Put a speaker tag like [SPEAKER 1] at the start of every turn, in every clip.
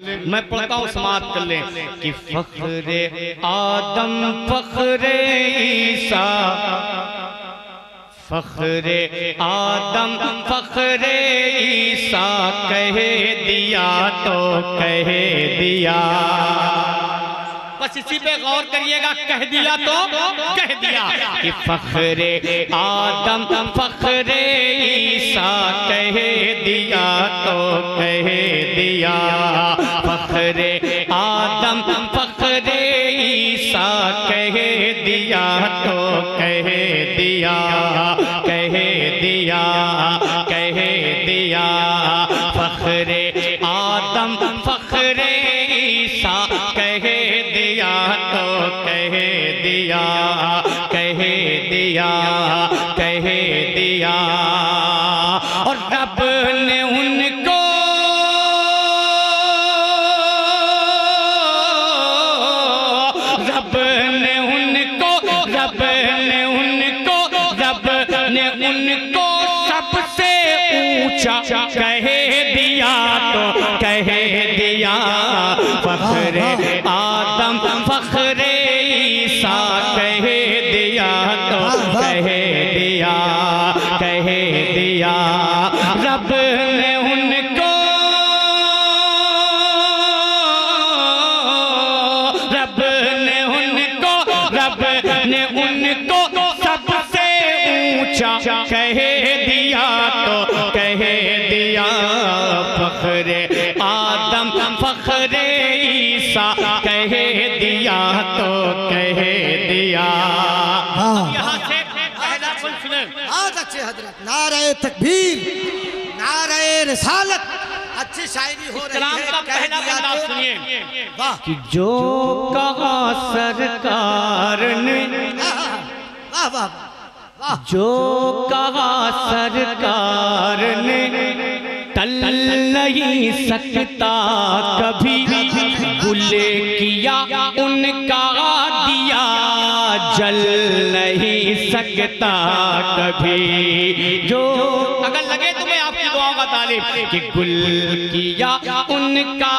[SPEAKER 1] मैं पढ़ता हूँ, समाप्त कर लें कि फख्रे आदम फख्रे ईसा, फख्रे आदम फख्रे ईसा कह दिया तो कह दिया। बस इसी पे गौर करिएगा, कह दिया तो कह दिया कि फख्रे आदम फख्रे ईसा कह दिया तो कह दिया। फख्रे आदम फख्रे ईसा कह दिया तो कह दिया, कह दिया, कह दिया। फख्रे आदम फख्रे ईसा कह दिया तो कह दिया, कह दिया, कह दिया। और रब ने उनको सबसे ऊंचा कह दिया तो कह दिया। फख्रे आदम फख्रे ईसा कह दिया तो कह दिया, कह दिया। रब ने उनको, रब ने उनको, रब ने उनको सबसे ऊंचा कह दिया तो कह दिया। फख्रे आदम फख्रे ईसा कह दिया तो कह दिया। यहाँ से पहला कुल सुने।
[SPEAKER 2] बहुत अच्छे हजरत, नारे तकबीर, नारे रिसालत, अच्छी शायरी हो रही है।
[SPEAKER 1] का पहला बंदा सुनिए।
[SPEAKER 2] वाह
[SPEAKER 1] कि जो कहा सरकार ने,
[SPEAKER 2] वाह वाह वाह,
[SPEAKER 1] जो कहा सरकार ने टल नहीं सकता कभी, गुले किया उनका दिया जल नहीं सकता कभी। जो अगर लगे तुम्हें आपकी दुआओं का तालिब कि गुल किया उनका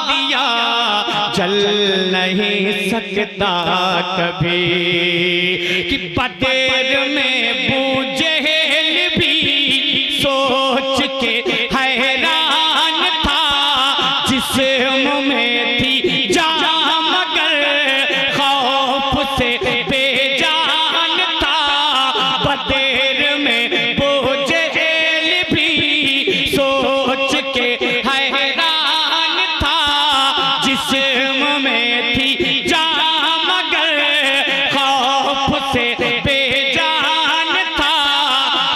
[SPEAKER 1] दिया जल नहीं सकता कभी। कि बदेर में बूझेल भी सोच के हैरान था, जिस्म में थी जान मगर खौफ से बेजान था। बदेर में बूझेल भी सोच के हैरान था, जिस्म में थी जान मगर खौफ से बेजान था,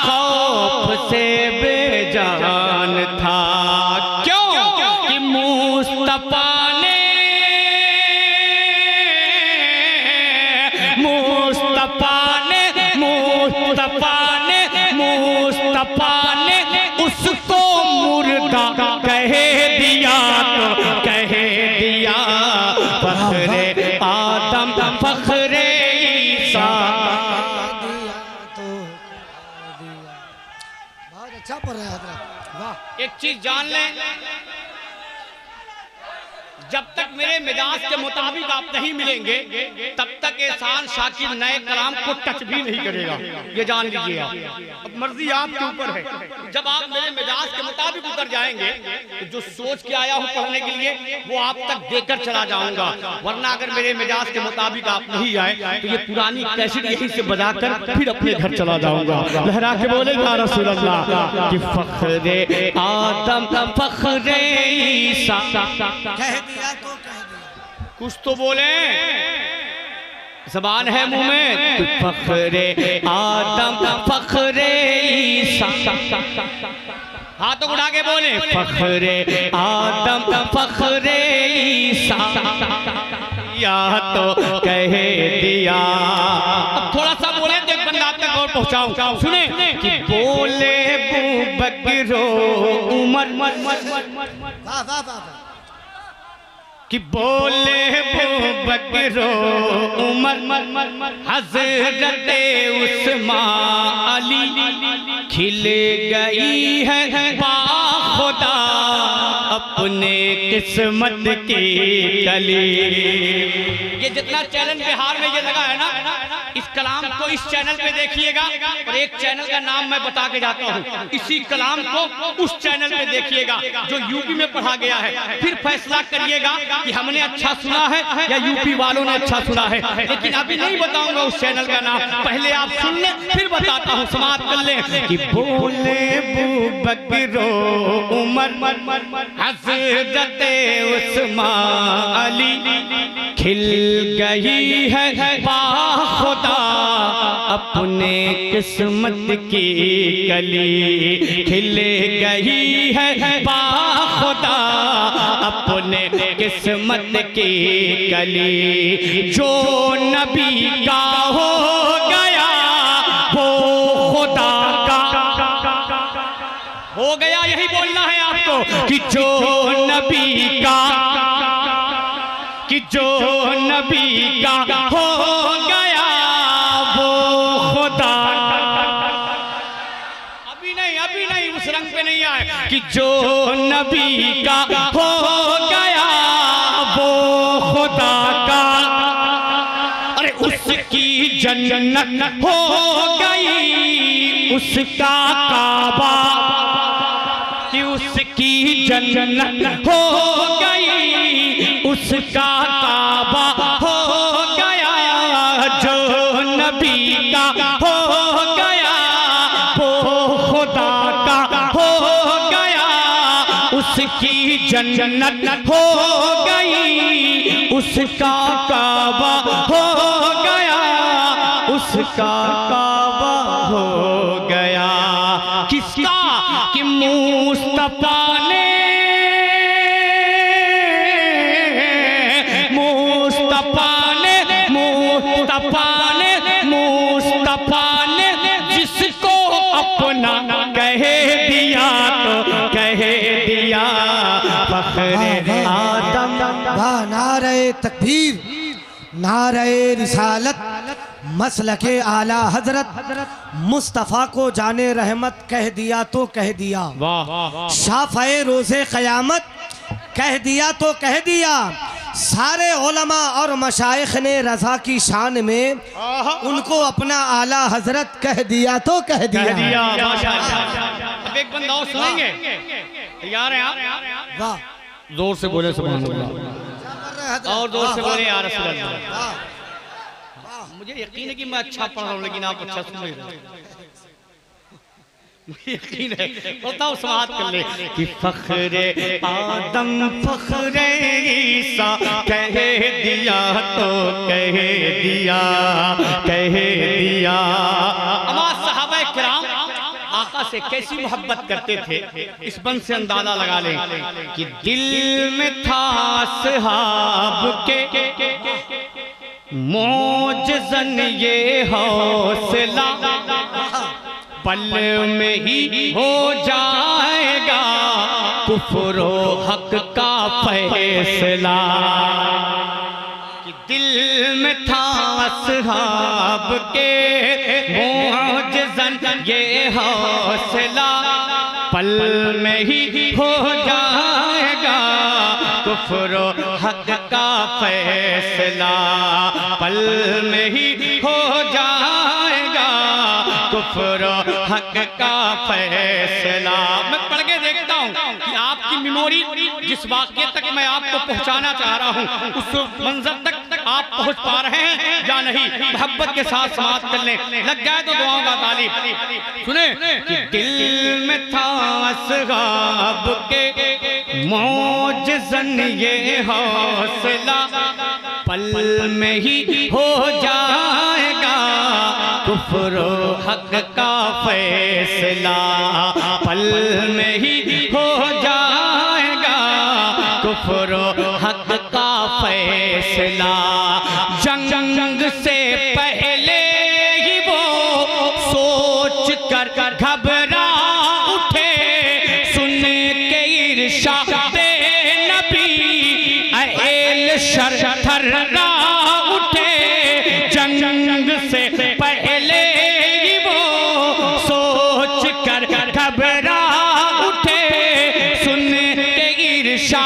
[SPEAKER 1] खौफ से बेजान था। क्यों कि मुस्तफा ने, मुस्तफा ने, मुस्तफा ने, मुस्तफा ने उसको मुर्दा कह दिया तो कह दिया। फख्रे आदम फख्रे ईसा।
[SPEAKER 2] बहुत अच्छा पढ़ रहे हैं हजरत, वाह।
[SPEAKER 1] एक चीज जान लें, जब तक मेरे मिजाज के मुताबिक आप नहीं मिलेंगे तब तक एहसान शाकिर नए कलाम को टच भी नहीं करेगा, ये जान लीजिए आप। अब मर्जी आपके ऊपर है, जब आप मेरे मिजाज के मुताबिक उतर जाएंगे तो जो सोच के आया हूँ पढ़ने के लिए वो आप तक देकर चला जाऊंगा। वरना अगर मेरे मिजाज के मुताबिक आप नहीं आए तो ये पुरानी कैसेट यहीं से बजाकर फिर अपने घर चला जाऊंगा। लहरा के बोले या रसूल अल्लाह कि फख्रे आदम फख्रे ईसा।
[SPEAKER 2] कह दिया तो कह दिया,
[SPEAKER 1] कुछ तो बोले, ज़बान है मुंह में। फख्रे आदम फख्रे ईसा, हाथ उठा के बोले फख्रे आदम फख्रे ईसा या तो कह दिया। अब थोड़ा सा बोले तो एक बंदा तक और पहुंचाऊं, सुने कि बोले बकरो उमर,
[SPEAKER 2] वाह वाह वाह,
[SPEAKER 1] कि बोले वो बकरो उमर हजरत उस्मान अली खिल गई है बाखुदा अब अपने किस्मत की कली। ये जितना चैनल बिहार में ये लगा है ना, इस कलाम को इस चैनल पे देखिएगा और एक चैनल का नाम मैं बता के जाता हूँ, इसी कलाम को उस चैनल पे देखिएगा जो यूपी में पढ़ा गया है, फिर फैसला करिएगा कि हमने अच्छा सुना है या यूपी वालों ने अच्छा सुना है। लेकिन अभी नहीं बताऊंगा उस चैनल का नाम, पहले आप सुन लें फिर बताता हूँ, समाप्त कर लें। कि बोले बकरो उमर हज़रत उस्मान अली, खिल गई है बाखुदा अपने किस्मत की कली, खिल गई है बाखुदा अपने किस्मत की कली। जो नबी का हो गया वो खुदा का हो गया, यही बोलना है आपको कि जो नबी का, कि जो नबी का हो गया वो खुदा। अभी नहीं उस रंग पे नहीं आए कि जो नबी का हो गया वो खुदा का, अरे उसकी जन्नत हो गई उसका काबा, कि उसकी जन्नत हो गई उसका काबा हो गया। जो नबी का हो गया वो खुदा का हो गया, उसकी जन्नत हो गई उसका काबा हो गया, उसका काबा हो गया। किसका? कि मुस्तफा ने, मुस्तफा ने, मुस्तफा ने, मुस्तफा ने जिसको अपना कह दिया तो कह दिया फख्रे आदम।
[SPEAKER 2] वाह, नारे तकबीर, नारे रिसालत, मसलके आला हजरत मुस्तफ़ा को जाने रहमत कह दिया तो कह दिया।
[SPEAKER 1] वाह,
[SPEAKER 2] शाफ़े रोज़े क़यामत कह दिया तो कह दिया। सारे उलमा और मशाइख ने रज़ा की शान में उनको अपना आला हजरत कह दिया तो कह दिया।
[SPEAKER 1] अब एक बंदा और सुनेंगे, तैयार हैं आप?
[SPEAKER 2] वाह,
[SPEAKER 1] जोर से बोले सुभान अल्लाह, और जोर से बोले या रसूल अल्लाह। मुझे यकीन है कि मैं अच्छा पढ़ रहा हूँ, लेकिन आप अच्छा सुन रहे हो, मुझे यकीन है। बताओ, समाप्त कर ले कि फख्रे आदम फख्रे ईसा कह दिया तो कह दिया, कह दिया। अमा सहाबा किराम आका से कैसी मोहब्बत करते थे, इस बंद से अंदाजा लगा लें कि दिल में था सहाब के मौजज़न ये हौसला, पल में ही हो जाएगा कुफ्र हक का फैसला। कि दिल में था असहाब के मौजज़न ये हौसला, पल में ही हो जाएगा कुफ्र हक का फैसला, पल में ही हो जाएगा कुफ्र हक का फैसला। मैं पढ़ के देखता हूँ कि आपकी मेमोरी जिस वाक़े तक मैं आपको पहुँचाना चाह रहा हूँ उस मंजर तक आप पहुँच पा रहे हैं या नहीं। मोहब्बत के साथ समाप्त कर लें, लग जाए तो दुआओं का तालीब। सुने कि दिल में था असहाब के मौजज़न ये हौसला, पल में ही हो जाएगा कुफ्र हक का फैसला, पल में ही हो जाएगा कुफ्र हक का फैसला। जंग से पहले ही वो सोच कर घबरा उठे, सुन के इरशाद नबी अहल शर थर्रा उठे। जंग से पहले ही वो सोच कर घबरा उठे, सुन के इरशाद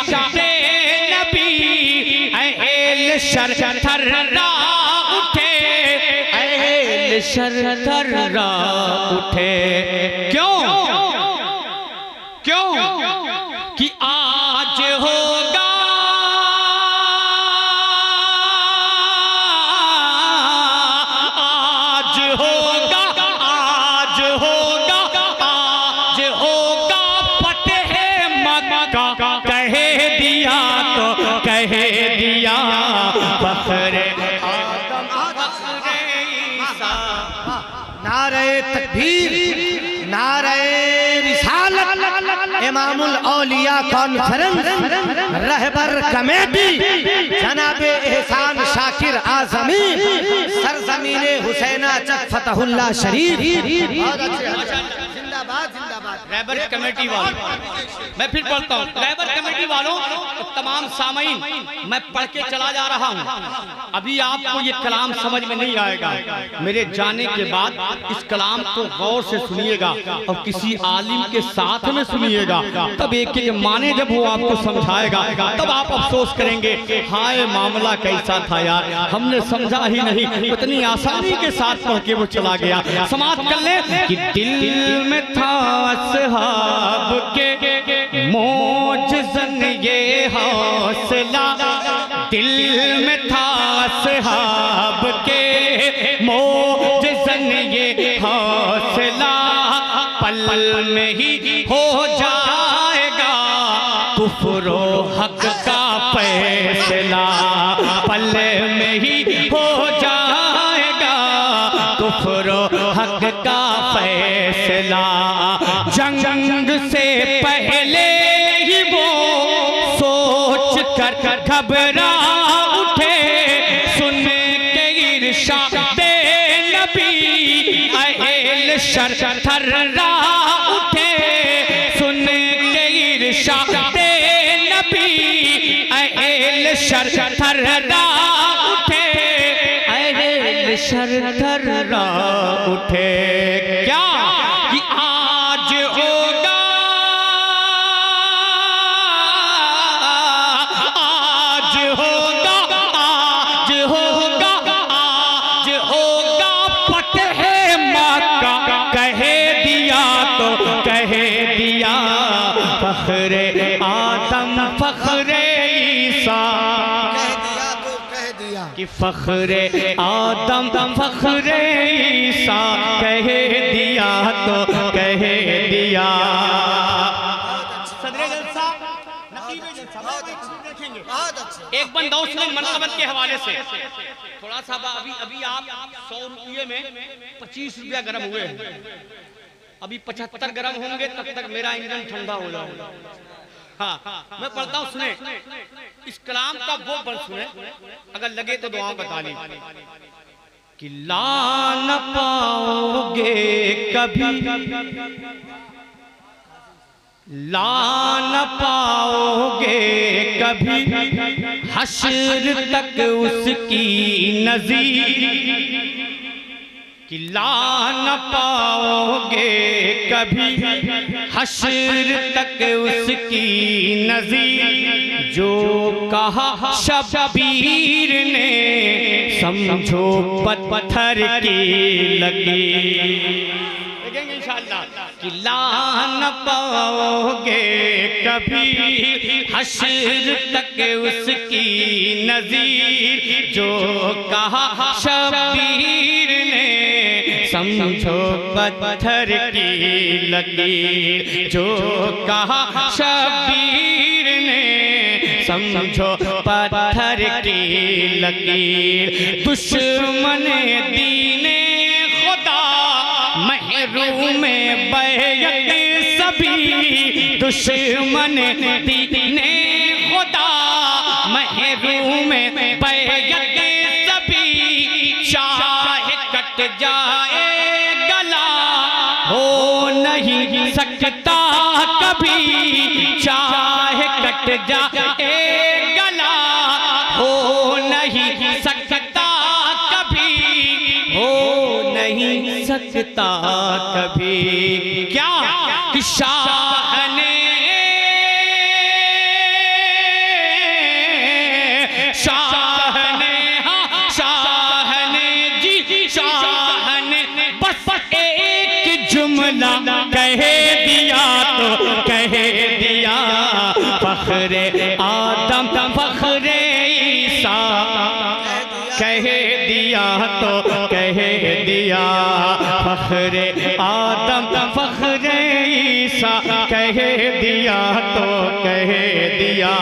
[SPEAKER 1] शर थर्रा उठे, अहल शर थर्रा उठे। क्यों क्यों कि आज होगा आज होगा आज होगा आज होगा फतेह मक्का, कह दिया तो कह दिया फख्रे आदम फख्रे ईसा।
[SPEAKER 2] नारे तकबीर, नारे रिसालत, इमामुल औलिया कॉन्फ्रेंस, रहबर कमेटी जनाब एहसान शाकिर आजमी, सरजमीने हुसैना चक फतहुल्लाह शरीफ। जिंदाबाद जिंदाबाद।
[SPEAKER 1] रहबर कमेटी वालों, मैं फिर पढ़ता हूँ, रहबर कमेटी वालों, तमाम सामीन, मैं पढ़ के चला जा रहा हूँ। अभी आपको ये कलाम समझ में नहीं आएगा, मेरे जाने के बाद इस कलाम को गौर से सुनिएगा और किसी आलिम के साथ में सुनिएगा, तब एक एक माने जब वो आपको समझाएगा तब आप अफसोस करेंगे, हाय मामला कैसा था यार, हमने समझा ही नहीं, इतनी आसानी के साथ पढ़ के वो चला गया। समाप्त कर ले कि दिल में था असहाब के मोजज़न ये हौसला, दिल में था असहाब के मोजज़न ये हौसला, पल में ही हो जाएगा कुफ्र हक का फैसला, पल में ही हो जाएगा कुफ्र हक का फैसला। जंग से पहले ही वो सोच कर घबरा उठे, सुन के इरशादे नबी अहल शर थर्रा उठे, सुन के इरशादे नबी अहल शर थर्रा उठे, अहल शर थर्रा उठे। क्या कि आज होगा आज होगा आज होगा आज होगा फतेह मक्का, कह दिया तो कह दिया फख्रे आदम फख्रे ईसा, कि फख्रे आदम फख्रे ईसा, कह दिया तो कह दिया। सदरे जलसा, नकीब जलसा रखेंगे। एक बंदा उसने मनकबत के हवाले से थोड़ा सा अभी आप 100 रुपये में 25 रुपया गर्म हुए हैं, अभी 75 गर्म होंगे तब तक मेरा इंजन ठंडा हो जाएगा। हाँ, मैं पढ़ता हूँ, सुने इस कलाम का वो बल सुने, अगर लगे तो दुआ बता ली कि ला न पाओगे कभी, ला न पाओगे कभी हश्र तक उसकी नज़ीर, कि ला न पाओगे कभी हश्र तक उसकी नज़ीर, जो कहा शबीर ने समझो पत्थर की लकीर। देखेंगे इंशाअल्लाह कि ला न पाओगे कभी हश्र तक उसकी नज़ीर, जो कहा शबीर ने समझो पत्थर की लकीर, जो कहा शबीर ने समझो पत्थर की लकीर। दुश्मन दीने खुदा महरूम बैयत सभी, दुश्मन दीने खुदा महरूम बैयत सभी, चाहे कट जाए गला हो नहीं सकता कभी, चाहे कट जाए गला हो नहीं सकता कभी, हो नहीं सकता कभी। क्या कि शाह ने शाह ने मौला कह दिया तो कह दिया, फखरे आदम फखरे ईसा कह दिया तो कह दिया, फखरे आदम फखरे ईसा कह दिया तो कह दिया।